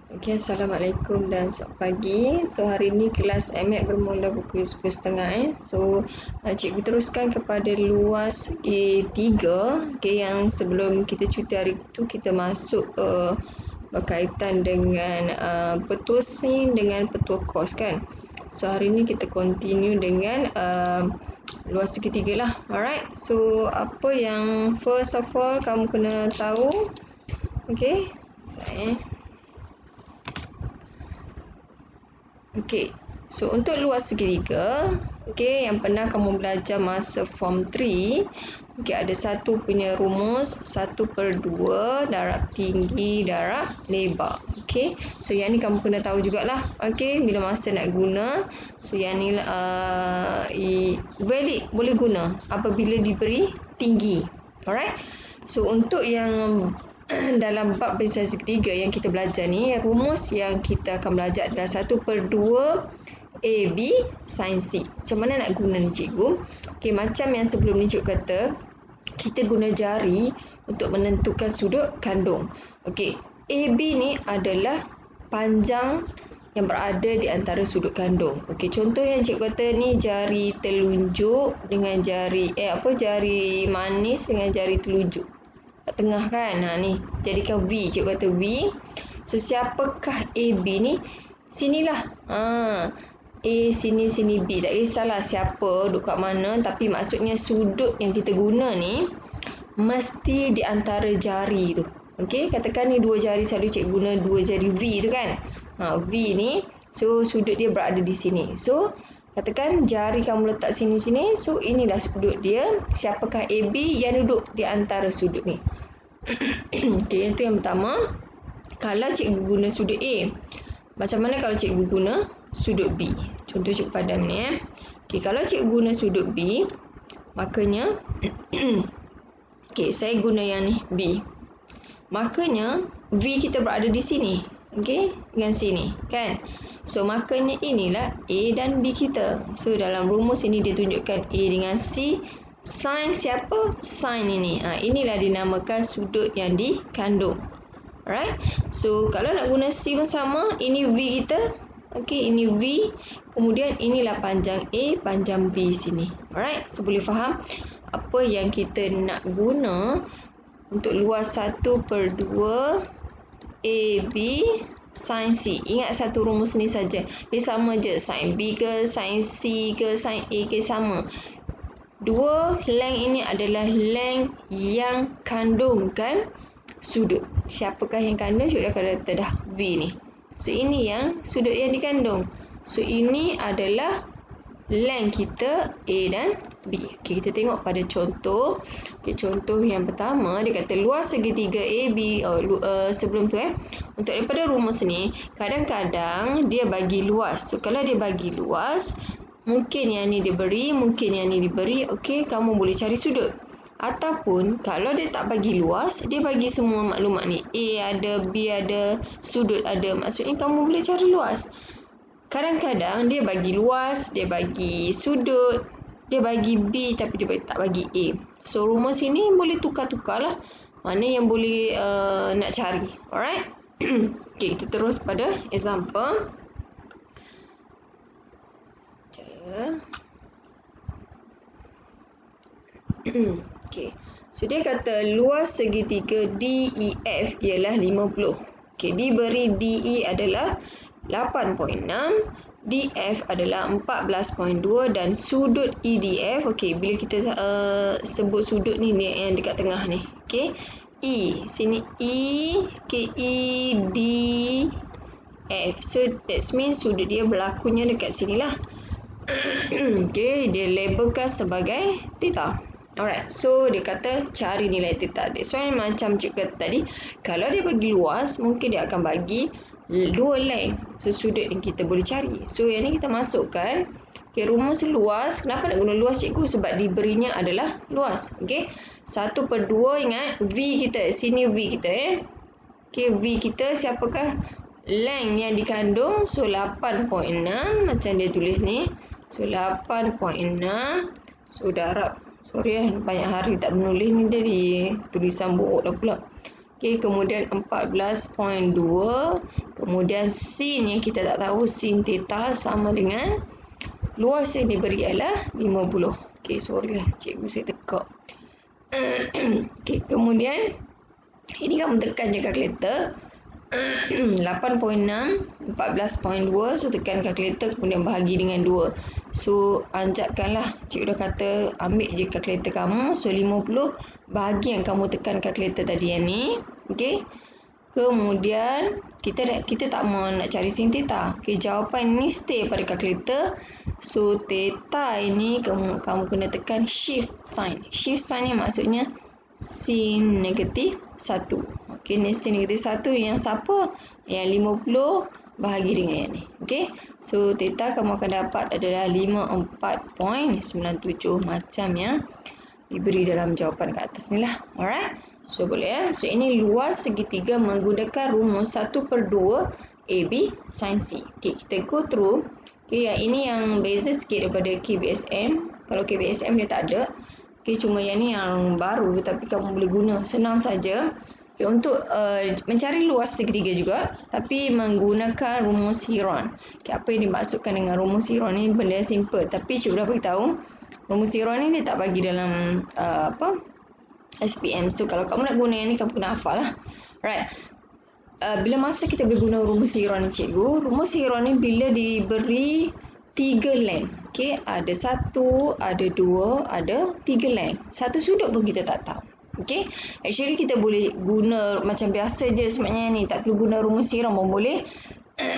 Okay, Assalamualaikum dan selamat pagi. So, hari ini kelas MX bermula pukul 10.30. So, cikgu teruskan kepada luas A3. Okay, yang sebelum kita cuti hari itu, kita masuk berkaitan dengan petua sin dengan petua kos kan. So, hari ini kita continue dengan luas segitiga lah. Alright, so apa yang first of all kamu kena tahu. Okay, Okey, so untuk luas segitiga, okey, yang pernah kamu belajar masa form 3, okey, ada satu punya rumus 1/2 darab tinggi darab lebar. Okey, so yang ni kamu kena tahu jugalah. Okey, bila masa nak guna, so yang ni valid boleh guna apabila diberi tinggi. Alright, so untuk yang dalam bab besar segitiga yang kita belajar ni, rumus yang kita akan belajar adalah 1/2 AB sin C. Macam mana nak guna ni cikgu? Okey, macam yang sebelum ni cikgu kata, kita guna jari untuk menentukan sudut kandung. Okey, AB ni adalah panjang yang berada di antara sudut kandung. Okey, contoh yang cikgu kata ni jari telunjuk dengan jari jari manis dengan jari telunjuk. Tengah kan, ni jadikan V, cikgu kata V. So siapakah AB ni? Sinilah, A sini B, tak kisahlah siapa duduk kat mana, tapi maksudnya sudut yang kita guna ni mesti di antara jari tu. Okey, katakan ni dua jari, selalu cikgu guna dua jari V tu kan. V ni, so sudut dia berada di sini. So katakan jari kamu letak sini-sini, so inilah sudut dia. Siapakah AB yang duduk di antara sudut ni? Okey, itu yang pertama. Kalau cikgu guna sudut A, macam mana kalau cikgu guna sudut B? Contoh cikgu padam ni. Okey, kalau cikgu guna sudut B, makanya okey, saya guna yang ni B. Makanya V kita berada di sini. Okey, dengan sini kan. So makanya inilah A dan B kita. So dalam rumus ini dia tunjukkan A dengan C. Sin siapa? Sin ini. Inilah dinamakan sudut yang dikandung. Alright. So kalau nak guna C pun sama. Ini V kita. Okey, ini V. Kemudian inilah panjang A, panjang B sini. Alright. So boleh faham apa yang kita nak guna untuk luas 1/2 AB sin C. Ingat satu rumus ni saja. Dia sama je. Sin B ke, sin C ke, sin A ke, sama. Dua length ini adalah length yang kandungkan sudut. Siapakah yang kandung? Sudut akan kata dah V ni. So ini yang sudut yang dikandung. So ini adalah length kita A dan B. Okey, kita tengok pada contoh. Okey, contoh yang pertama dia kata luas segitiga AB. Sebelum tu untuk daripada rumus ni, kadang-kadang dia bagi luas. So kalau dia bagi luas, mungkin yang ni diberi, mungkin yang ni diberi. Okey, kamu boleh cari sudut. Ataupun kalau dia tak bagi luas, dia bagi semua maklumat ni. A ada, B ada, sudut ada. Maksudnya kamu boleh cari luas. Kadang-kadang dia bagi luas, dia bagi sudut, dia bagi B tapi dia tak bagi A. So rumus ini boleh tukar-tukar lah. Mana yang boleh nak cari. Alright. Okey, kita terus pada example. Okey. So dia kata luas segitiga DEF ialah 50. Okey, diberi DE adalah 8.6, DF adalah 14.2 dan sudut EDF. Okey, bila kita sebut sudut ni yang dekat tengah ni. Okey. E, sini E, okey, EDF. So that means sudut dia berlakunya dekat sinilah. Okey, dia labelkan sebagai theta. Alright, so dia kata cari nilai theta. That's why macam cikgu kata tadi, kalau dia bagi luas, mungkin dia akan bagi dua length. So sudut yang kita boleh cari. So yang ni kita masukkan. Okay, rumus luas. Kenapa nak guna luas cikgu? Sebab diberinya adalah luas. Okay, 1/2 ingat V kita. Sini V kita Okay, V kita siapakah? Length yang dikandung. So 8.6 macam dia tulis ni. So 8.6. So darab. Sorry banyak hari tak menulis ni, jadi tulisan buruk dah pula. Okay, kemudian 14.2. Kemudian sin yang kita tak tahu, sin theta sama dengan luas yang diberi ialah 50. Okay, sorry lah cikgu saya tekak. Okay, kemudian ini kamu tekan je kalkulator. 8.6, 14.2. So tekan kalkulator, kemudian bahagi dengan 2. So anjakkanlah, cikgu dah kata ambil je kalkulator kamu. So 50 bahagi yang kamu tekan kalkulator tadi yang ni. Okey. Kemudian kita tak mau nak cari sin theta. Okey, jawapan ni stay pada kalkulator. So theta ini kamu kena tekan shift sign. Shift sign ni maksudnya sin negatif 1. Okey, ni sin negatif 1 yang siapa? Yang 50 bahagi dengan yang ni. Okey. So theta kamu akan dapat adalah 54.97 macam yang diberi dalam jawapan kat atas ni lah. Alright. So boleh ya. So ini luas segitiga menggunakan rumus 1/2 AB sin C. Okey, kita go through. Okey, yang ini yang beza sikit daripada KBSM. Kalau KBSM dia tak ada. Okey, cuma yang ni yang baru tapi kamu boleh guna. Senang saja. Okay, untuk mencari luas segitiga juga tapi menggunakan rumus Heron. Okay, apa yang dimaksudkan dengan rumus Heron ni benda simple tapi cikgu dah beritahu rumus Heron ni dia tak bagi dalam SPM. So kalau kamu nak guna yang ni kamu kena hafal lah. Right. Bila masa kita boleh guna rumus Heron ni cikgu? Rumus Heron ni bila diberi 3 length. Okay, ada 1, ada 2, ada 3 length. Satu sudut pun kita tak tahu. Okay, actually kita boleh guna macam biasa je sebenarnya ni. Tak perlu guna rumus Heron pun boleh.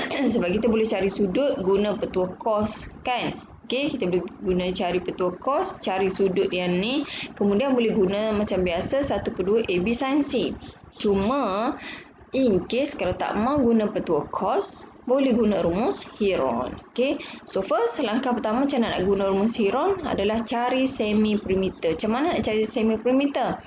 Sebab kita boleh cari sudut guna petua cos kan. Okay, kita boleh guna cari petua cos, cari sudut yang ni. Kemudian boleh guna macam biasa 1/2 AB sin C. Cuma in case kalau tak mau guna petua cos, boleh guna rumus Heron. Okay, so first langkah pertama macam nak guna rumus Heron adalah cari semi perimeter. Macam mana nak cari semi perimeter?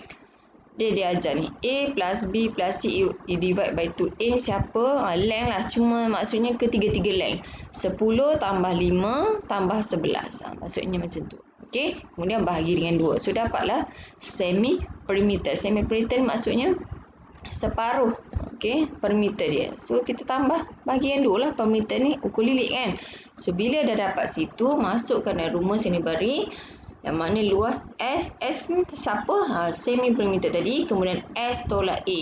Dia ajar ni A plus B plus C divide by 2. A ni siapa? Length lah. Cuma maksudnya ketiga-tiga length. 10 tambah 5 tambah 11. Maksudnya macam tu. Okay. Kemudian bahagi dengan 2. So dapatlah semi perimeter. Semi perimeter maksudnya separuh. Okay. Perimeter dia. So kita tambah bahagi dengan 2 lah. Perimeter ni ukur lilit kan. So bila dah dapat situ, masukkan dalam rumus yang diberi. Yang mana luas S ni siapa? Semi perimeter tadi. Kemudian S tolak A.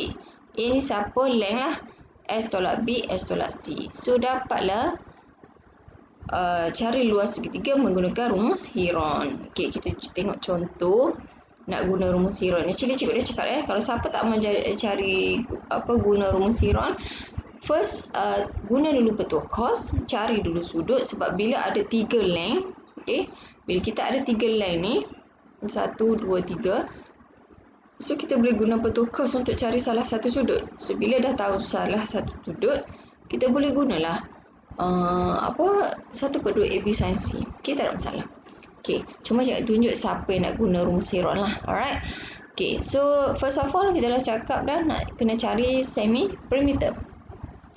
A ni siapa? Length lah. S tolak B, S tolak C. So dapatlah cari luas segitiga menggunakan rumus Heron. Okay, kita tengok contoh nak guna rumus Heron. Actually cikgu dah cakap kalau siapa tak mau cari guna rumus Heron, first guna dulu petua cos, cari dulu sudut. Sebab bila ada 3 length, okay, bila kita ada 3 length ni 1, 2, 3, so kita boleh guna petua cos untuk cari salah satu sudut. So bila dah tahu salah satu sudut, kita boleh gunalah 1/2 AB sin C. Okay, tak ada masalah. Okay, cuma cikgu tunjuk siapa yang nak guna rumus Heron lah. Alright. Okay, so first of all kita dah cakap dah nak kena cari semi perimeter.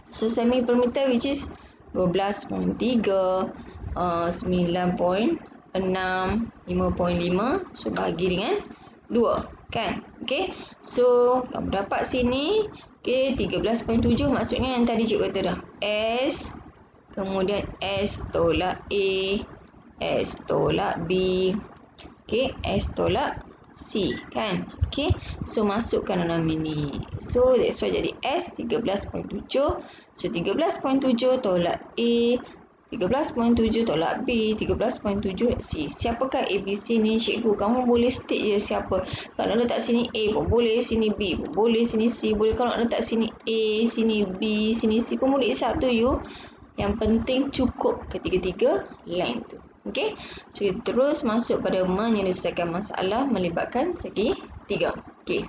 So semi perimeter which is 12.3, 9.6, 5.5. So bahagi dengan 2 kan. Okay, so kamu dapat sini. Okay, 13.7 maksudnya yang tadi cikgu kata dah S, kemudian S tolak A, S tolak B, okay, S tolak C kan. Okay, so masukkan dalam ini. So that's why jadi S 13.7. So 13.7 tolak A, 13.7 tolak B, 13.7 C. Siapakah ABC ni cikgu? Kamu boleh state je siapa. Kalau nak letak sini A pun boleh, sini B pun boleh, sini C boleh. Kalau nak letak sini A, sini B, sini C pun boleh. It's up to you. Yang penting cukup ketiga-tiga length tu. Okay. So kita terus masuk pada menyelesaikan masalah melibatkan segitiga. Okay.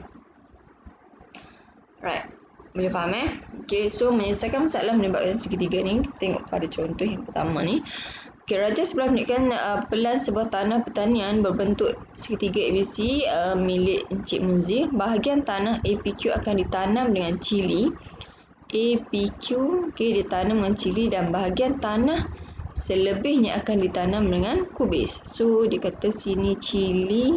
Right. Boleh faham Okay, so menyelesaikan masalah melibatkan segitiga ni, kita tengok pada contoh yang pertama ni. Okay, raja sebelah menunjukkan pelan sebuah tanah pertanian berbentuk segitiga ABC milik Encik Muzir. Bahagian tanah APQ akan ditanam dengan cili. APQ okay, ditanam dengan cili dan bahagian tanah selebihnya akan ditanam dengan kubis. So dia kata sini cili,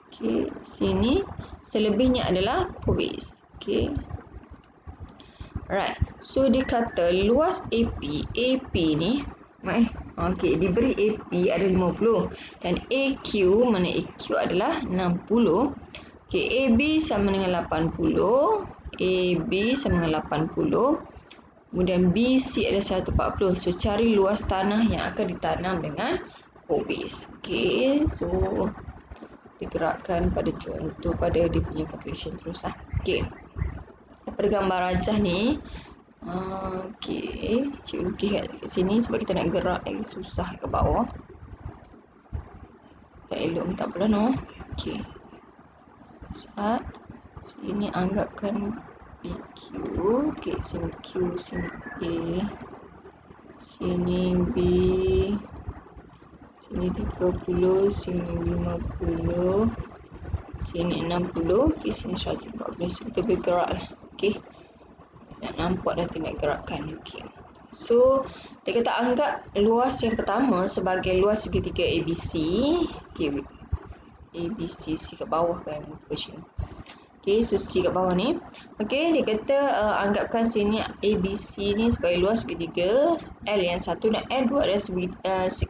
okay, sini selebihnya adalah kubis. Okay. Alright. So dia kata luas AP ni diberi AP ada 50 dan AQ, mana AQ adalah 60. Okay, AB sama dengan 80, AB sama dengan 80. Kemudian BC ada 140. So cari luas tanah yang akan ditanam dengan kubis. Okay, so digerakkan pada contoh pada dia punya calculation teruslah. Okay. Pada gambar rajah ni, okay, cikgu lukis kat sini sebab kita nak gerak lagi susah ke bawah. Tak elok, tak apalah no. Okay. Sini anggapkan PQ. Okay, sini Q, sini A, sini B, sini 30, sini 50, sini 60, okay, sini 140. So kita boleh gerak lah. Okay, nak nampak nanti nak gerakkan. Okay, so dia kata anggap luas yang pertama sebagai luas segitiga ABC. Okay, ABC C kat bawah kan, version. Okay, so C kat bawah ni. Okay, dia kata anggapkan sini ABC ni sebagai luas segitiga L yang satu dan L2 adalah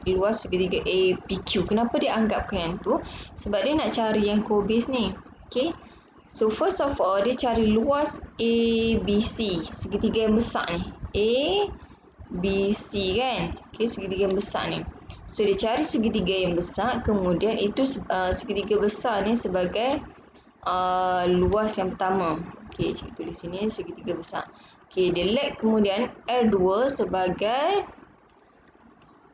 luas segitiga APQ. Kenapa dia anggapkan yang tu? Sebab dia nak cari yang kubis ni. Okay, so first of all dia cari luas ABC, segitiga yang besar ni. ABC kan? Okay, segitiga yang besar ni. So dia cari segitiga yang besar, kemudian itu segitiga besar ni sebagai luas yang pertama. Okay, cikgu tulis sini segitiga besar. Okay, dia let kemudian L2 sebagai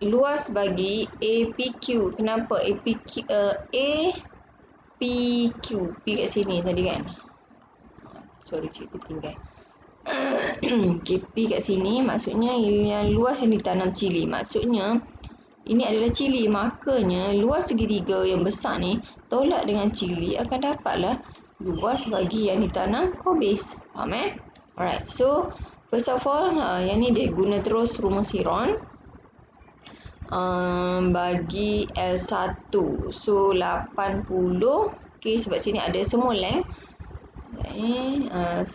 luas bagi APQ. Kenapa? APQ P kat sini tadi kan. Sorry, cikgu tinggal. Okay, P kat sini maksudnya yang luas yang ditanam cili. Maksudnya ini adalah cili, makanya luas segitiga yang besar ni tolak dengan cili akan dapatlah luas bagi yang ditanam kubis. Faham Alright, so first of all yang ni dia guna terus rumus Heron bagi L1. So 80, okay, sebab sini ada semua length. 130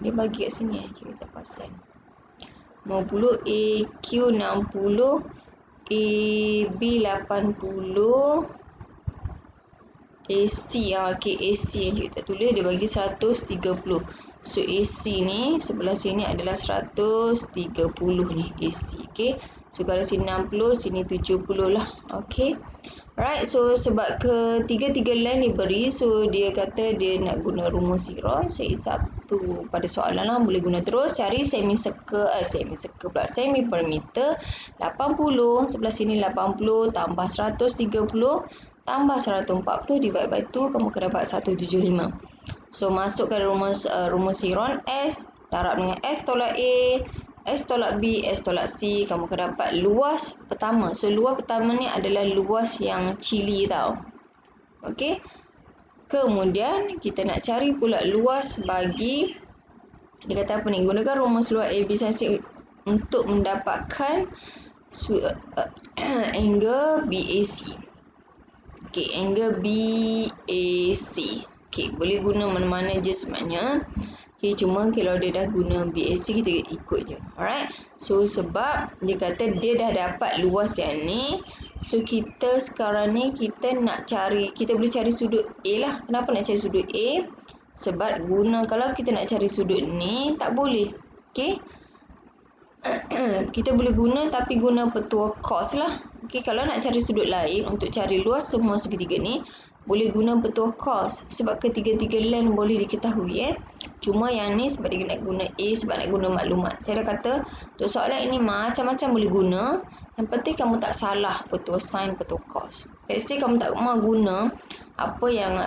dia bagi kat sini kita pasal 50, AQ 60, AB 80, AC okay, AC yang kita tulis dia bagi 130. So AC ni sebelah sini adalah 130 ni AC. Okay, so kalau sini 60, sini 70 lah. Okay, alright, so sebab ketiga-tiga line diberi, so dia kata dia nak guna rumus Heron. So satu pada soalan lah, boleh guna terus. Cari semicircle per meter 80, sebelah sini 80 tambah 130 tambah 140 divide by 2, kamu akan dapat 175. So masukkan rumus Heron. S darab dengan S tolak A, S tolak B, S tolak C, kamu akan dapat luas pertama. So luas pertama ni adalah luas yang cili tau. Okay, kemudian kita nak cari pula luas bagi, dia kata apa ni, gunakan rumus luas AB sin untuk mendapatkan angle BAC. Okay, angle BAC. Okay, boleh guna mana-mana je sebenarnya. Okay, cuma kalau dia dah guna BAC, kita ikut je. Alright. So, sebab dia kata dia dah dapat luas yang ni. So, kita sekarang ni, kita nak cari, kita boleh cari sudut A lah. Kenapa nak cari sudut A? Sebab kalau kita nak cari sudut ni, tak boleh. Okay. Kita boleh guna tapi guna petua cos lah. Okay, kalau nak cari sudut lain untuk cari luas semua segitiga ni, boleh guna petua cos. Sebab ketiga-tiga line boleh diketahui Cuma yang ni sebab dia nak guna A, sebab nak guna maklumat. Saya dah kata untuk soalan ini macam-macam boleh guna. Yang penting kamu tak salah petua sin, petua cos. Let's say kamu tak mahu guna apa yang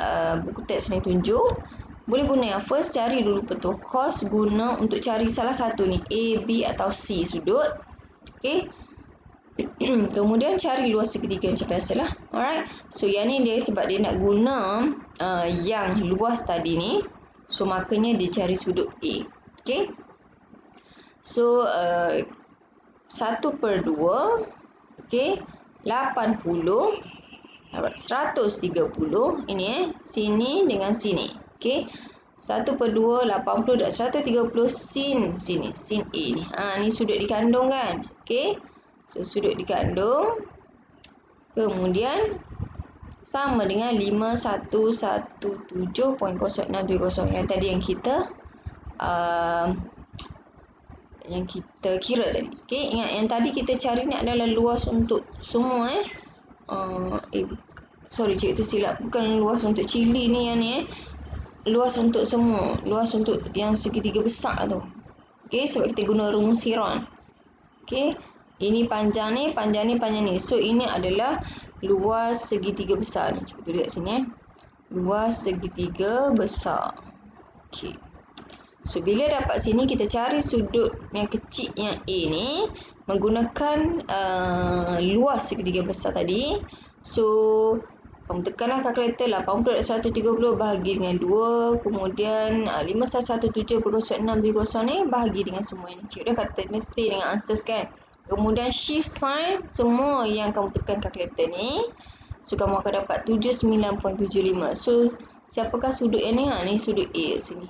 buku teks ni tunjuk, boleh guna yang first, cari dulu petua cos, guna untuk cari salah satu ni A, B atau C sudut. Okay. Kemudian cari luas segitiga macam biasalah. Alright. So yang ni dia sebab dia nak guna yang luas tadi ni. So makanya dia cari sudut A. Okay. So 1/2. Okay. 80 Dapat 130. Ini sini dengan sini. Okey. 1/2 80 darab 130 sin sini. Sin A ni. Ni sudut dikandung kan. Okey. So sudut dikandung. Kemudian sama dengan 5117.0620 yang tadi yang kita kira tadi. Okey, ingat yang tadi kita cari ni adalah luas untuk semua cikgu tu silap, bukan luas untuk cili ni yang ni luas untuk semua, luas untuk yang segitiga besar tu. Okey, sebab kita guna rumus Heron. Okey, ini panjang ni, panjang ni, panjang ni. So ini adalah luas segitiga besar ni. Cikgu tulis kat sini luas segitiga besar. Okey. So, bila dapat sini, kita cari sudut yang kecil yang A ni menggunakan luas segitiga besar tadi. So, kamu tekanlah kalkulator 80 darab 130 bahagi dengan 2. Kemudian 5117.0620 ni bahagi dengan semua ni. Cikgu dah kata mesti dengan answers kan. Kemudian shift sign semua yang kamu tekan kalkulator ni. So, kamu akan dapat 79.75. So, siapakah sudut yang ni? Ni sudut A sini.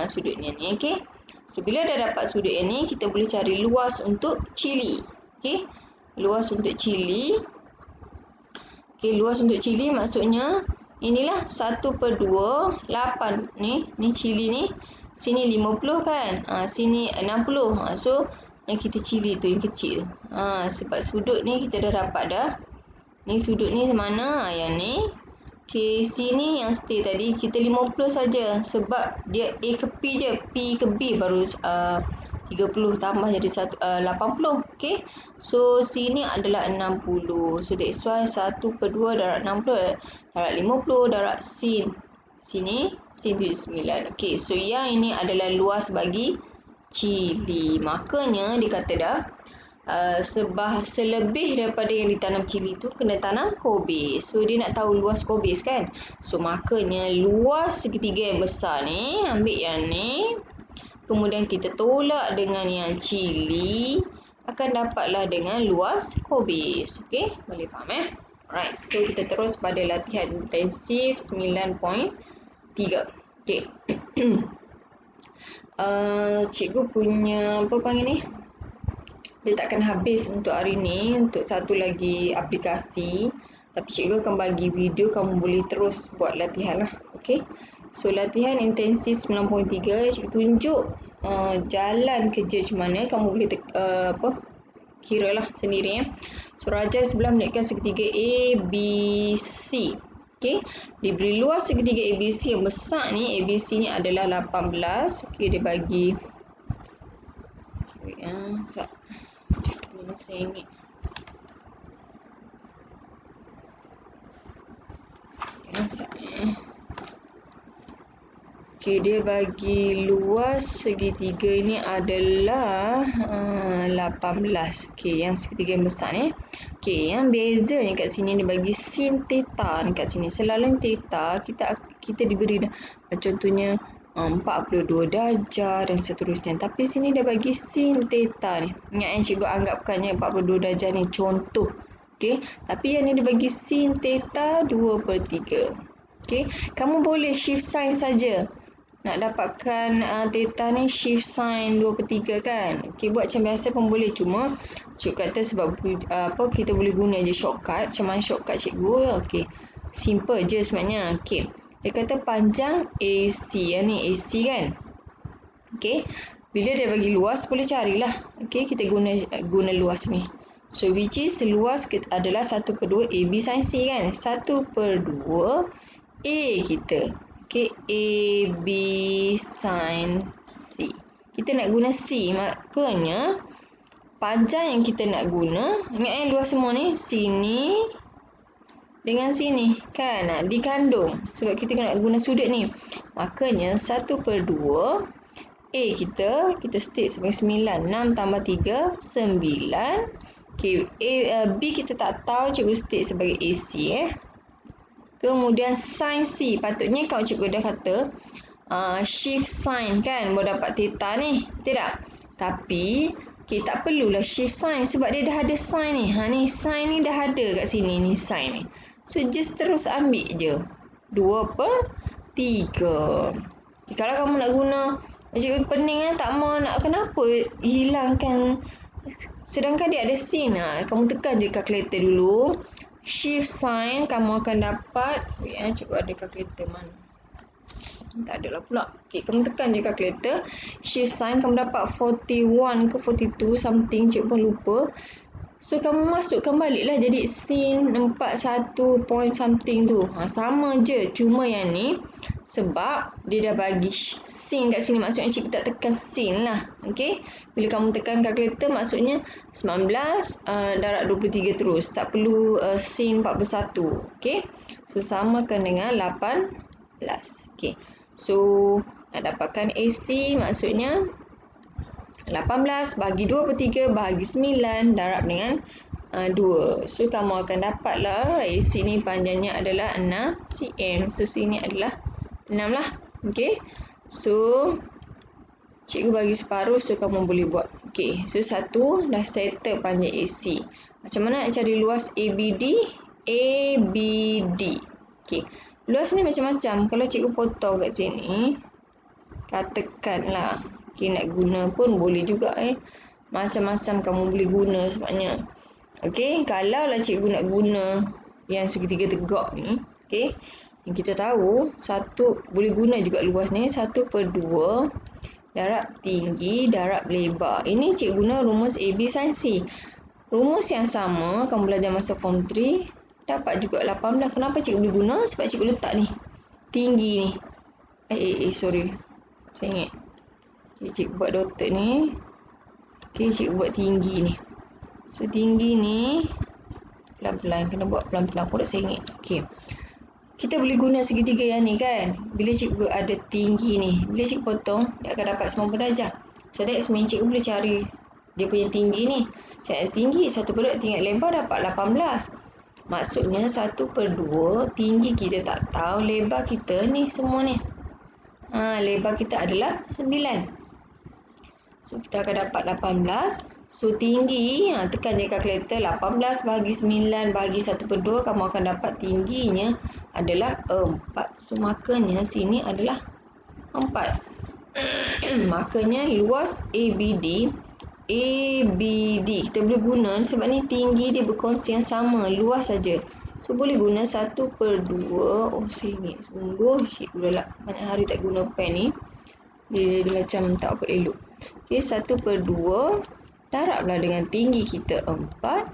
Sudut ni. Okey. So, bila dah dapat sudut yang ni, kita boleh cari luas untuk cili. Okey. Luas untuk cili. Okey, luas untuk cili maksudnya inilah 1/2 8 ni cili ni. Sini 50 kan. Sini 60. So, yang kita cili tu yang kecil. Sebab sudut ni kita dah dapat dah. Ni sudut ni mana? Yang ni. Okey, sini yang stay tadi kita 50 saja sebab dia A ke P je. P ke B baru 30 tambah jadi 80. Okey. So sini adalah 60. So that's why 1/2 darab 60 darab 50 darab sin. Sini sin 79. Okey, so yang ini adalah luas bagi cili. Makanya dia kata dah selebih daripada yang ditanam cili tu kena tanam kobis. So dia nak tahu luas kobis kan. So makanya luas segitiga yang besar ni ambil yang ni, kemudian kita tolak dengan yang cili, akan dapatlah dengan luas kobis. Okey, boleh faham Alright, so kita terus pada latihan intensif 9.3. Okey. Cikgu punya apa panggil ni? Dia takkan habis untuk hari ni, untuk satu lagi aplikasi. Tapi cikgu akan bagi video, kamu boleh terus buat latihan lah. Okay. So, latihan intensif 9.3. Cikgu tunjuk jalan kerja macam mana. Kamu boleh kira lah sendiri So, raja sebelah menunjukkan segitiga ABC. Okay. Diberi luas segitiga ABC yang besar ni. ABC ni adalah 18. Okay, dia bagi. Saya ingat. Okey, dia bagi luas segitiga ini adalah 18. Okey, yang segitiga yang besar ni. Okey, yang bezanya kat sini dia bagi sin theta ni kat sini. Selalu theta kita diberi contohnya 42 darjah dan seterusnya. Tapi sini dia bagi sin theta ni. Ingat cikgu anggapkannya 42 darjah ni contoh. Okey, tapi yang ni dia bagi sin theta 2/3. Okey, kamu boleh shift sign saja. Nak dapatkan theta ni shift sign 2/3 kan. Okey, buat macam biasa pun boleh, cuma cikgu kata sebab kita boleh guna je shortcut. Macam mana shortcut cikgu? Okey, simple je sebenarnya. Okey. Dia kata panjang AC. Yang ni AC kan. Okey. Bila dia bagi luas, boleh carilah. Okey, kita guna luas ni. So, which is luas adalah 1/2 AB sin C kan. 1/2 A kita. Okey, AB sin C. Kita nak guna C. Makanya, panjang yang kita nak guna. Ingat luas semua ni. Sini. Dengan sini kan dikandung sebab kita nak guna sudut ni. Makanya 1/2 A kita state sebagai 9. 6 tambah 3 9. Okey, B kita tak tahu, cikgu state sebagai AC Kemudian sin C, patutnya kalau cikgu dah kata shift sign kan baru dapat theta ni. Tidak. Tapi tak perlulah shift sign sebab dia dah ada sign ni. Ni sign ni dah ada kat sini ni sign ni. So just terus ambil je 2/3. Okay, kalau kamu nak guna, cikgu pening tak mau nak, kenapa hilangkan, sedangkan dia ada sin. Kamu tekan je calculator dulu, shift sign, kamu akan dapat, cikgu ada calculator mana? Tak ada lah pula. Okay, kamu tekan je calculator, shift sign, kamu dapat 41 ke 42 something, cikgu pun lupa. So kamu masukkan balik lah jadi sin 41 point something tu. Sama je, cuma yang ni sebab dia dah bagi sin kat sini, maksudnya cikgu tak tekan sin lah. Okay, bila kamu tekan calculator maksudnya 19 darab 23 terus, tak perlu sin 41. Okay, so samakan dengan 18. Okay, so nak dapatkan AC maksudnya 18 bagi 2/3 bagi 9 darab dengan 2. So kamu akan dapatlah AC ni panjangnya adalah 6 cm. So sini adalah 6 lah. Okay, so cikgu bagi separuh, so kamu boleh buat. Okay, so satu dah settle panjang AC. Macam mana nak cari luas ABD? Okay, luas ni macam-macam. Kalau cikgu potong kat sini, katakanlah, okay, nak guna pun boleh juga macam-macam kamu boleh guna sebabnya. Okay, kalau lah cikgu nak guna yang segitiga tegak ni, okay, yang kita tahu satu boleh guna juga luas ni 1/2 darab tinggi darab lebar. Ini cikgu guna rumus AB sin C. Rumus yang sama kamu belajar masa form 3 dapat juga 18. Kenapa cikgu boleh guna? Sebab cikgu letak ni tinggi ni. Sorry, saya ingat. Okay, cikgu buat dotted ni. Okay, cikgu buat tinggi ni. So tinggi ni pelan-pelan, kena buat pelan-pelan. Aku tak saya ingat. Okay, kita boleh guna segitiga yang ni kan. Bila cikgu ada tinggi ni, bila cikgu potong, dia akan dapat 90 darjah. So that's mean cikgu boleh cari dia punya tinggi ni. Cari tinggi 1/2 tingkat lebar dapat 18. Maksudnya 1/2 tinggi kita tak tahu, lebar kita ni semua ni. Lebar kita adalah 9. So kita akan dapat 18. So tinggi, tekan je kalkulator, 18 bagi 9 bagi 1/2, kamu akan dapat tingginya adalah 4. So makanya sini adalah 4. Makanya luas ABD kita boleh guna sebab ni tinggi dia berkongsi yang sama, luas saja. So boleh guna 1/2. Oh saya ingat, sungguh cikgu dah banyak hari tak guna pen ni, dia macam tak apa elok. Okay, 1/2 darablah dengan tinggi kita 4,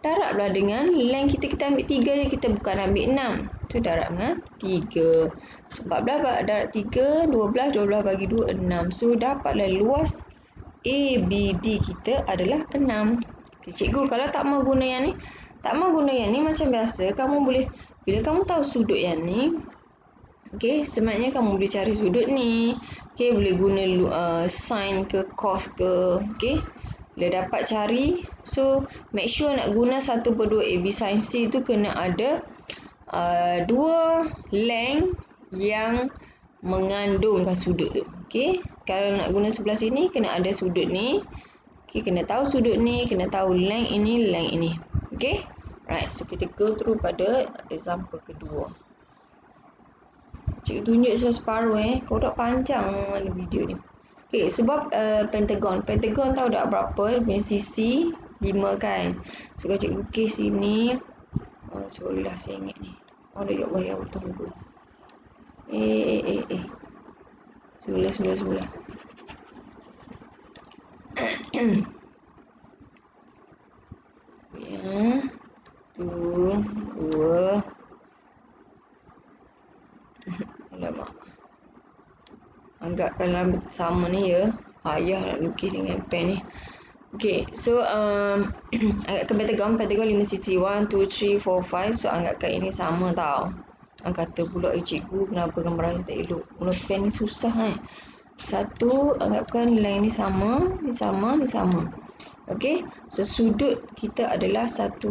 darablah dengan length kita ambil 3 je, kita bukan ambil 6. So darab dengan 3. So 14 darab 3, 12 bagi 2, 6. So dapatlah luas ABD kita adalah 6. Okay, cikgu kalau tak mau guna yang ni, macam biasa kamu boleh, bila kamu tahu sudut yang ni, okay, sebenarnya kamu boleh cari sudut ni. Okay, boleh guna sin ke cos ke. Okay, bila dapat cari, so make sure nak guna 1/2 AB sin C tu kena ada dua length yang mengandungkan sudut tu. Okay, kalau nak guna sebelah sini kena ada sudut ni. Okay, kena tahu sudut ni, kena tahu length ini, length ini. Okay, right, so kita go through pada example kedua. Cikgu tunjuk separuh kau tak panjang mana video ni. Okay, sebab pentagon tahu tak berapa punya sisi? 5 kan. So kalau cikgu lukis sini, seolah saya ingat ni. Oh ya Allah, ya Allah, tunggu. Sebelah. Ya. 2. Alamak. Anggap kalau sama ni ya. Payah nak lukis dengan pen ni. Okay, so anggapkan pentagon 5 sisi 1, 2, 3, 4, 5. So anggapkan ini sama tau. Kata pula cikgu kenapa gambar tak elok. Mula pen ni susah Satu, anggapkan length ni sama, ni sama. Okay, so sudut kita adalah 108.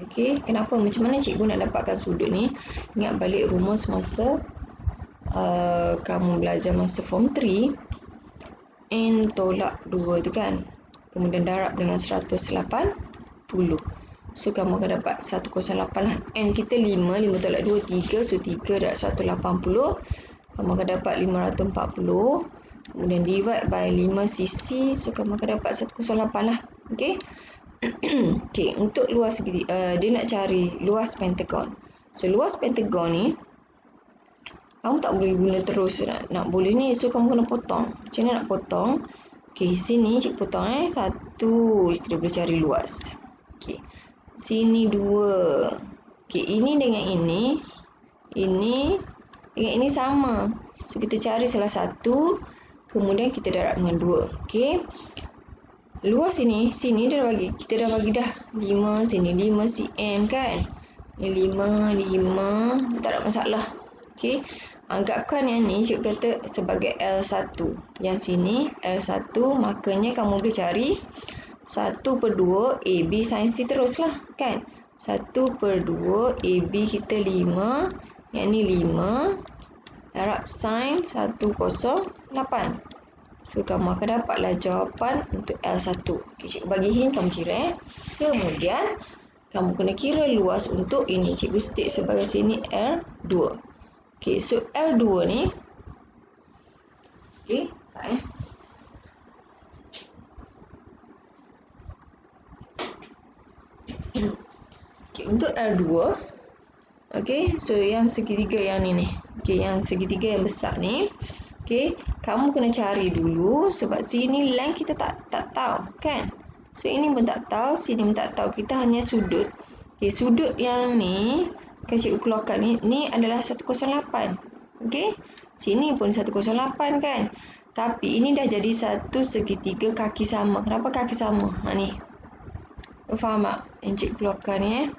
Okay, kenapa? Macam mana cikgu nak dapatkan sudut ni? Ingat balik rumus masa kamu belajar masa form 3. N tolak 2 tu kan. Kemudian darab dengan 180. So kamu akan dapat 108 lah. N kita 5 tolak 2 3. So 3 dapat 180. Kamu akan dapat 540. Kemudian divide by 5 cc. So kamu akan dapat 108 lah. Okay. Okay, untuk luas segitiga, dia nak cari luas pentagon. So luas pentagon ni kamu tak boleh guna terus nak boleh ni. So kamu kena potong. Macam mana nak potong? Okay, sini cikgu potong 1. Kita boleh cari luas. Okay, sini 2. Okay, ini dengan ini dengan ini sama. So kita cari salah satu, kemudian kita darab dengan 2. Okay, luas sini dia dah bagi, kita dah bagi dah 5, sini 5 cm kan. Ni 5 tak ada masalah. Okay, anggapkan yang ni cikgu kata sebagai L1. Yang sini L1, makanya kamu boleh cari 1/2 AB sin C teruslah kan. 1/2 AB kita 5, yang ni 5 darab sin 108. So kamu akan dapatlah jawapan untuk L1. Okay, cikgu bagi hint, kamu kira. Kemudian kamu kena kira luas untuk ini. Cikgu state sebagai sini L2. Okay, so L2 ni, okay, saya. Okay, untuk L2, okay, so yang segitiga yang ni. Okay, yang segitiga yang besar ni. Okay, kamu kena cari dulu sebab sini length kita tak tahu kan. So ini pun tak tahu, sini pun tak tahu. Kita hanya sudut. Okay, sudut yang ni kan cikgu keluarkan ni adalah 108. Okey, sini pun 108 kan. Tapi ini dah jadi satu segitiga kaki sama. Kenapa kaki sama? Ni. Faham tak? Yang cikgu keluarkan ni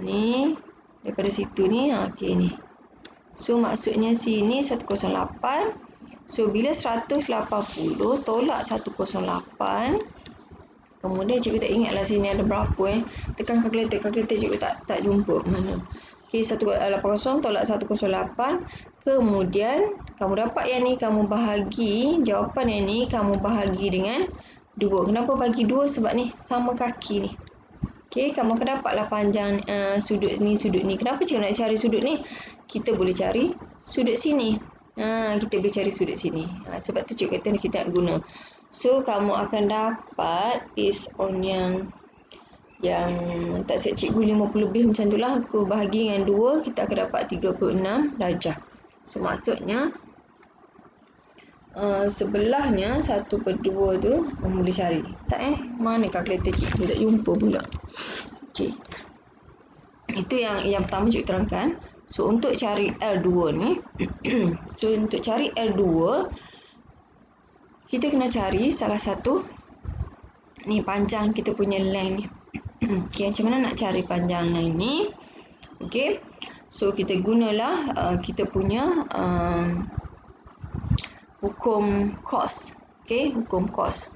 ni daripada situ ni. Okey ni. So maksudnya sini 108. So bila 180 tolak 108. Kemudian cikgu tak ingatlah sini ada berapa Tekan kalkulator cikgu tak jumpa mana. Okey, 180 tolak 108. Kemudian kamu dapat yang ni, kamu bahagi jawapan yang ni, kamu bahagi dengan 2. Kenapa bagi 2? Sebab ni sama kaki ni. Okey, kamu akan dapatlah panjang sudut ni. Kenapa cikgu nak cari sudut ni? Kita boleh cari sudut sini. Kita boleh cari sudut sini. Sebab tu cikgu kata kita nak guna. So kamu akan dapat based on yang tak siap cikgu 50 lebih macam tu lah. Aku bahagi dengan 2, kita akan dapat 36 darjah. So maksudnya sebelahnya 1/2 tu kamu boleh cari. Tak mana kalkulator cikgu tak jumpa pula. Okey. Itu yang pertama cikgu terangkan. So untuk cari L2 ni so untuk cari L2 kita kena cari salah satu ni panjang kita punya length ni. Okay, macam mana nak cari panjang length ni? Okay, so kita gunalah kita punya hukum cos. Okay, hukum cos.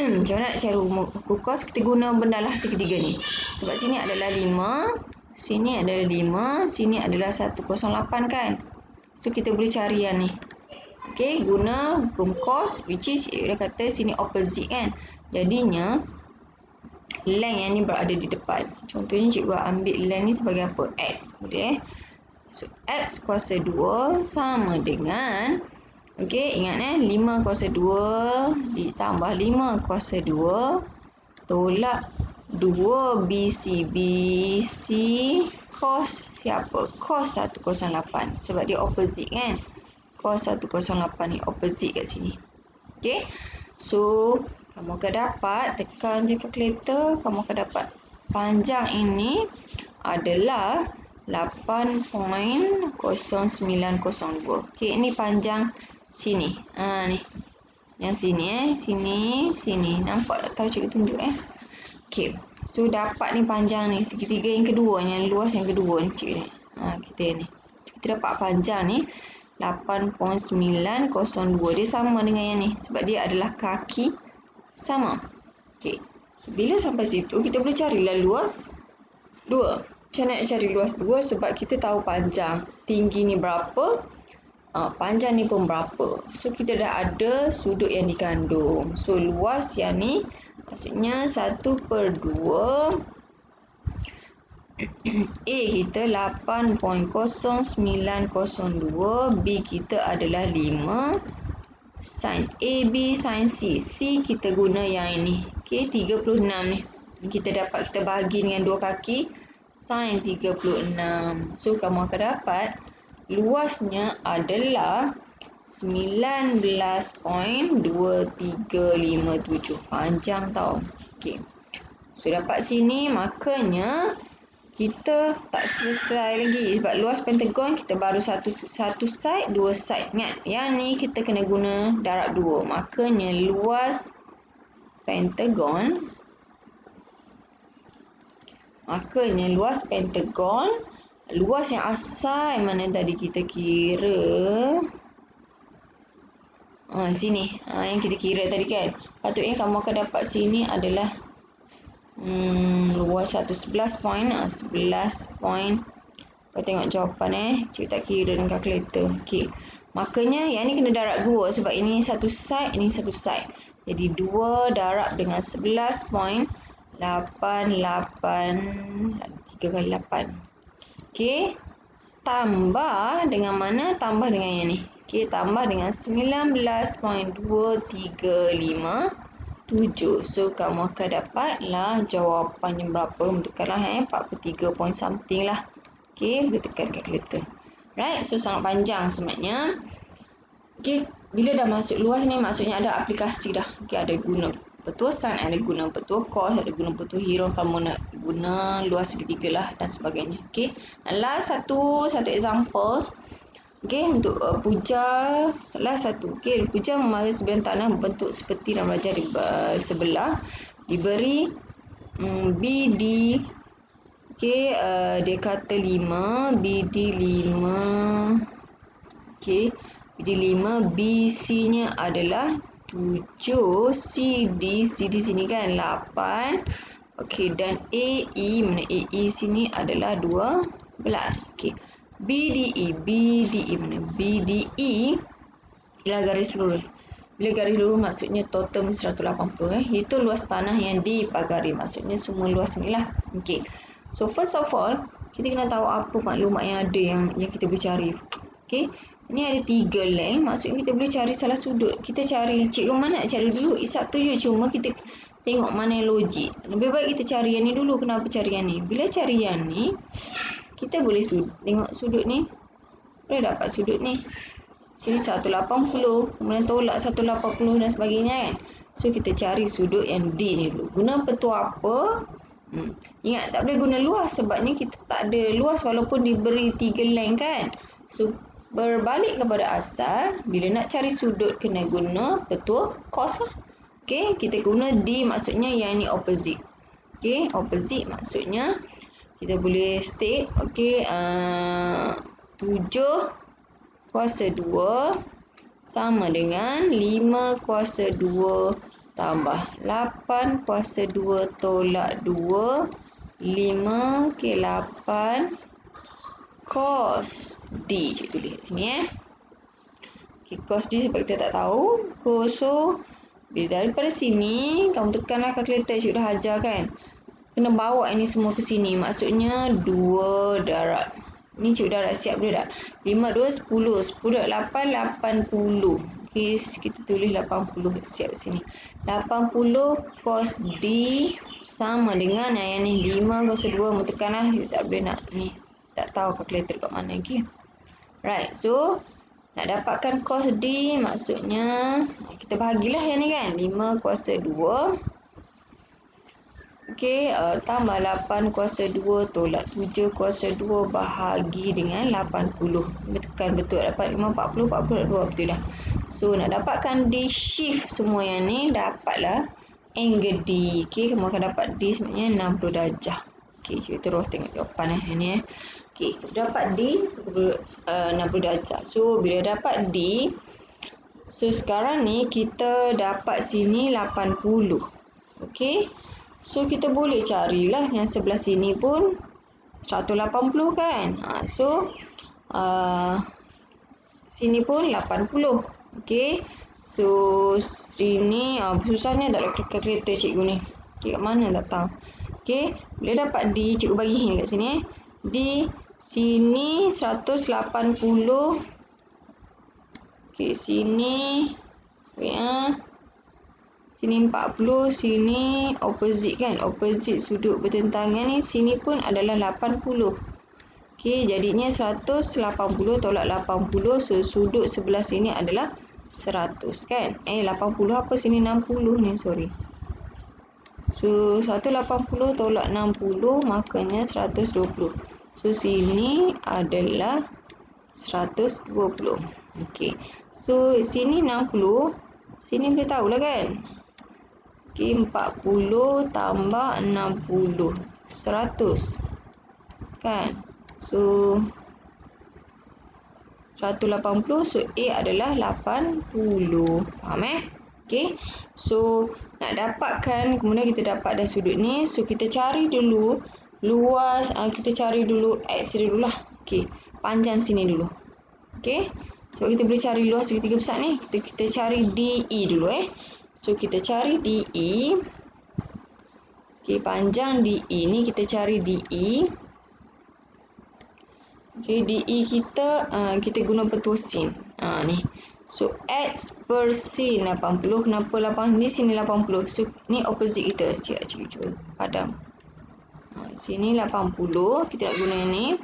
Macam mana nak cari hukum cos? Kita guna benda lah segitiga ni. Sebab sini adalah 5, sini adalah 5, sini adalah 108 kan. So kita boleh cari yang ni. Okay, guna hukum cos, which is dia kata sini opposite kan. Jadinya length yang ni berada di depan. Contohnya cikgu ambil length ni sebagai apa? X. Boleh So X kuasa 2 sama dengan, okay, ingat 5 kuasa 2 ditambah 5 kuasa 2 tolak 2 BC. BC cos siapa? Cos 108. Sebab dia opposite kan. Cos 108 ni opposite kat sini. Okay. So kamu akan dapat, tekan je kalkulator, kamu akan dapat panjang ini adalah 8.0902. Okay, ini panjang sini. Ni. Yang sini sini. Nampak tak? Tahu cikgu tunjuk Okay. So dapat ni panjang ni, segitiga yang kedua, yang luas yang kedua ni cikgu ni. Kita ni. Kita dapat panjang ni 8.902. Dia sama dengan yang ni sebab dia adalah kaki sama. Okay. So bila sampai situ kita boleh carilah luas 2. Macam nak cari luas 2? Sebab kita tahu panjang tinggi ni berapa, panjang ni pun berapa. So kita dah ada sudut yang dikandung. So luas yang ni Maksudnya 1/2 A kita 8.0902, B kita adalah 5, sin AB sin C. C kita guna yang ini. Okey, 36 ni. Kita dapat, kita bahagi dengan dua kaki, sin 36. So kamu akan dapat luasnya adalah 19.2357. Panjang tau. Okey. So dapat sini, makanya kita tak selesai lagi sebab luas pentagon kita baru satu side, dua side. Ingat, yang ni kita kena guna darab 2. Makanya luas pentagon, luas yang asal yang mana tadi kita kira, sini, yang kita kira tadi kan. Patutnya kamu akan dapat sini adalah luas 11 point. Kau tengok jawapan Cik tak kira dengan kalkulator. Okey. Makanya yang ni kena darab 2 sebab ini satu side, ini satu side. Jadi 2 darab dengan 11.88 3 kali 8. Okey. Tambah dengan mana? Tambah dengan yang ni. Okey, tambah dengan 19.2357. So kamu akan dapatlah jawapannya berapa. Tekanlah 43 point something lah. Okey, boleh tekan kalkulator. Right, so sangat panjang sebenarnya. Okey, bila dah masuk luas ni maksudnya ada aplikasi dah. Okey, ada guna betul sin, ada guna betul cos, ada guna betul hero, kamu nak guna luas segitiga lah dan sebagainya. Okey, last satu examples. Okey, untuk puja salah satu. Okey, puja memari sebidang tanah berbentuk seperti dalam rajah di sebelah, diberi BD. Okey, dia kata 5, BD 5. Okey, BD 5, BC-nya adalah 7, CD sini kan 8. Okey, dan AE, mana AE sini adalah 12. Okey. BDE mana? BDE ialah garis lurus. Bila garis lurus maksudnya total 180 iaitu luas tanah yang dipagari. Maksudnya semua luas ni lah. Okey. So first of all, kita kena tahu apa maklumat yang ada yang kita boleh cari. Okey. Ini ada 3 length, maksudnya kita boleh cari salah sudut. Kita cari, cikgu mana nak cari dulu? Isap tu je, cuma kita tengok mana yang logik. Lebih baik kita cari yang ni dulu. Kenapa cari yang ni? Bila cari yang ni, kita boleh tengok sudut ni. Boleh dapat sudut ni. Sini 180. Kemudian tolak 180 dan sebagainya kan. So kita cari sudut yang D ni dulu. Guna petua apa? Ingat tak boleh guna luas. Sebabnya kita tak ada luas walaupun diberi 3 length kan. So berbalik kepada asal. Bila nak cari sudut kena guna petua cos lah. Okay. Kita guna D maksudnya yang ni opposite. Okay. Opposite maksudnya kita boleh state, okey, 7 kuasa 2 sama dengan 5 kuasa 2 tambah 8 kuasa 2 tolak 2, 5, okey, 8 cos D. Cikgu tulis sini Okey, cos D sebab kita tak tahu. So, bila daripada sini, kamu tekanlah kalkulator, cikgu dah ajar kan. Kena bawa ini semua ke sini. Maksudnya 2 darab. Ni cikgu dah siap boleh tak? 5, 2, 10. 10 darab 8, 80. Okay, kita tulis 80 siap sini. 80 cos D sama dengan yang ni 5 cos 2. Tekanlah, kita tak boleh nak ni. Tak tahu kalkulator kat mana lagi. Right, so nak dapatkan cos D maksudnya kita bahagilah yang ni kan. 5 kuasa 2. Okey, tambah 8 kuasa 2 tolak 7 kuasa 2 bahagi dengan 80. Tekan betul dapat 5, 40, 40 2 betul lah. So nak dapatkan D shift semua yang ni dapatlah angle D. Okey, kamu akan dapat D sebenarnya 60 darjah. Okey, kita terus tengok jawapan ini Okey, dapat D 60 darjah. So bila dapat D, so sekarang ni kita dapat sini 80. Okey. So, kita boleh carilah yang sebelah sini pun 180 kan. So, sini pun 80. Okey. So, sini susahnya tak ada kereta cikgu ni. Okay, kat mana tak tahu. Okay, boleh dapat D, cikgu bagi hint kat sini. D sini 180. Okay, sini sini 40, sini opposite kan. Opposite sudut bertentangan ni, sini pun adalah 80. Okay, jadinya 180 tolak 80. So, sudut sebelah sini adalah 100 kan. 80 apa sini 60 ni, sorry. So, 180 tolak 60 makanya 120. So, sini adalah 120. Okay. So, sini 60. Sini boleh tahulah kan. Okay, 40 tambah 60. 100. Kan. So, 180. So, A adalah 80. Faham Okay. So, nak dapatkan, kemudian kita dapat dah sudut ni. So, kita cari dulu luas, kita cari dulu X dulu lah. Okay. Panjang sini dulu. Okay. Sebab kita boleh cari luas segitiga besar ni. Kita cari DE dulu So, kita cari DE. Okay. Panjang DE ni kita cari DE. Okay. DE kita guna petua sin. Ni. So, X per sin 80. Kenapa 80? Ni sini 80. So, ni opposite kita. Cikgu cuba padam. Sini 80. Kita nak guna yang ni.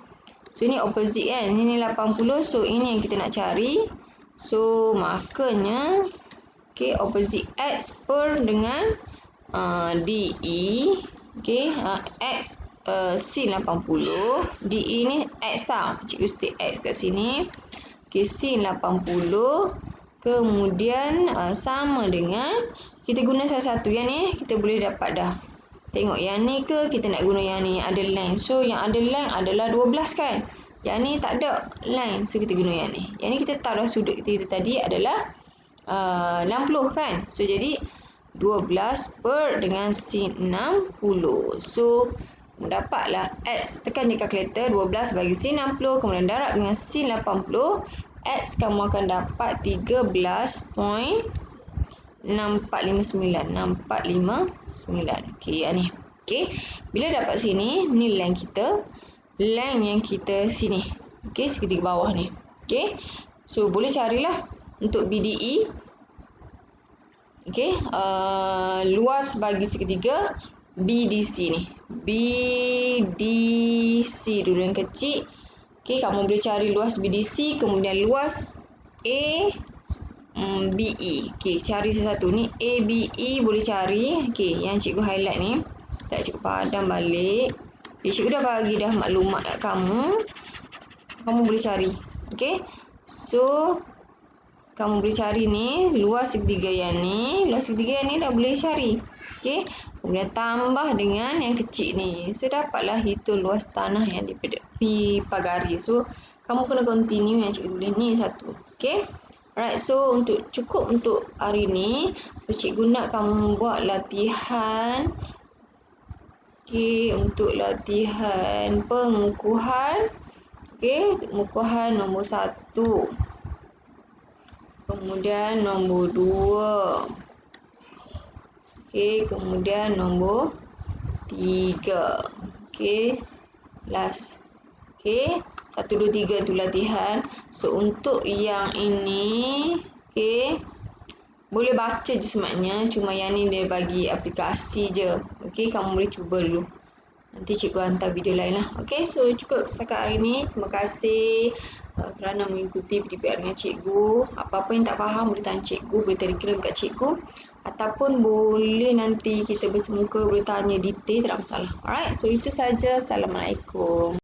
So, ini opposite kan. Ini 80. So, ini yang kita nak cari. So, makanya okay, opposite X per dengan DE. Okay, X sin 80. DE ni X tau. Cikgu stick X kat sini. Okay, sin 80. Kemudian sama dengan kita guna salah satu. Yang ni kita boleh dapat dah. Tengok yang ni ke kita nak guna yang ni. Ada line. So, yang ada line adalah 12 kan. Yang ni tak ada line. So, kita guna yang ni. Yang ni kita tahu dah sudut kita tadi adalah 60 kan. So, jadi 12 per dengan sin 60. So, dapatlah X. Tekan je kalkulator. 12 bagi sin 60. Kemudian darab dengan sin 80. X kamu akan dapat 13.6459. Okay, yang ni. Okay. Bila dapat sini, ni line kita. Line yang kita sini. Okay, segitiga bawah ni. Okay. So, boleh carilah untuk BDE. Okay. Luas bagi segitiga BDC ni. BDC dulu yang kecil. Okay, kamu boleh cari luas BDC. Kemudian luas ABE. Okay, cari sesuatu ni. ABE boleh cari. Okay, yang cikgu highlight ni. Tak cikgu padam balik. Okay, cikgu dah bagi dah maklumat kat kamu. Kamu boleh cari. Okay. So, kamu boleh cari ni. Luas segitiga yang ni. Luas segitiga yang ni dah boleh cari. Okay. Kemudian tambah dengan yang kecil ni. So, dapatlah hitung luas tanah yang dipagari. So, kamu kena continue yang cikgu tulis ni satu. Okay. Alright. So, cukup untuk hari ni. So, cikgu nak kamu buat latihan. Okay. Untuk latihan pengukuhan. Okay. Pengukuhan nombor 1. Kemudian nombor 2. Okay, kemudian nombor 3. Okay, last. Okay, 1, 2, 3 tu latihan. So, untuk yang ini, okay, boleh baca je semaknya. Cuma yang ni dia bagi aplikasi je. Okay, kamu boleh cuba dulu. Nanti cikgu hantar video lain lah. Okay, so cukup setakat hari ni. Terima kasih kerana mengikuti PDPR dengan cikgu. Apa-apa yang tak faham boleh tanya cikgu, boleh telegram kat cikgu. Ataupun boleh nanti kita bersemuka, boleh tanya detail, tak ada masalah. Alright, so itu saja. Assalamualaikum.